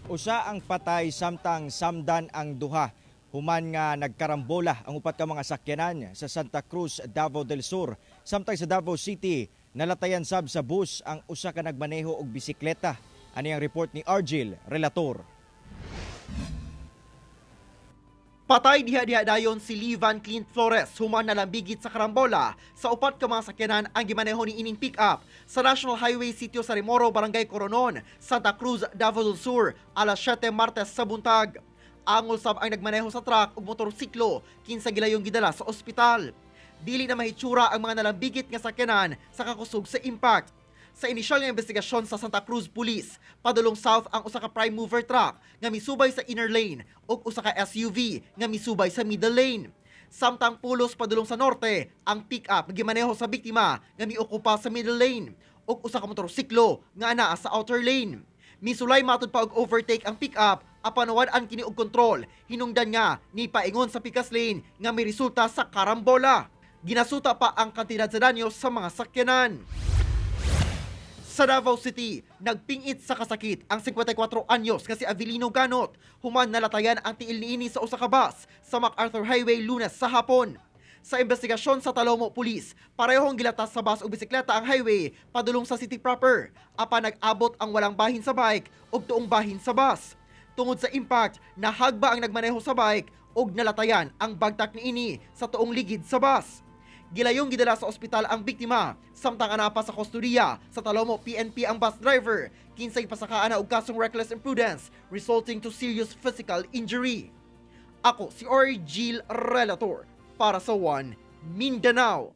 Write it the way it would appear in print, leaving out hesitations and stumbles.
Usa ang patay samtang samdan ang duha. Human nga nagkarambola ang upat ka mga sakyanan sa Santa Cruz, Davao del Sur. Samtang sa Davao City, nalatayan sab sa bus ang usa ka nagmaneho og bisikleta. Ani ang report ni Argil, relator. Patay diha-diha dayon si Livan Clint Flores human nalambigit sa karambola sa upat ka mga sakyanan ang gimaneho ni ining pick-up sa National Highway Sitio Sarimoro, Barangay Coronon, Santa Cruz, Davao del Sur, alas 7 Martes sa buntag. Angol sab ang nagmaneho sa truck ug motorsiklo kinsa gilayong gidala sa ospital. Dili na mahitsura ang mga nalambigit nga sakyanan sa kakusog sa impact. Sa inisyal nga investigasyon sa Santa Cruz Police, padulong south ang usa ka prime mover truck nga misubay sa inner lane ug usa ka SUV nga misubay sa middle lane. Samtang pulos padulong sa norte, ang pick-up gimaneho sa biktima nga miukupa sa middle lane ug usa ka motorsiklo nga anaa sa outer lane. Misulay matud pa og overtake ang pick-up apan nawad-an kini og kontrol, hinungdan nga ni paingon sa pikas lane nga may resulta sa karambola. Ginasuta pa ang kantidad sa danyo sa mga sakyanan. Sa Davao City, nagpingit sa kasakit ang 54 anyos nga si Avelino Ganot. Human nalatayan ang tiil niini sa usa ka bus sa MacArthur Highway Lunes sa hapon. Sa investigasyon sa Talomo Police, parehong gilatas sa bus o bisikleta ang highway padulong sa city proper. Apan nag-abot ang walang bahin sa bike ug tuong bahin sa bus. Tungod sa impact, nahagba ang nagmaneho sa bike ug nalatayan ang bagtak niini sa tuong ligid sa bus. Gilayong gidala sa ospital ang biktima, samtang anapa sa kustodiya sa Talomo PNP ang bus driver, kinsay pasakaan na og kasong reckless imprudence resulting to serious physical injury. Ako si Argil, relator para sa One Mindanao.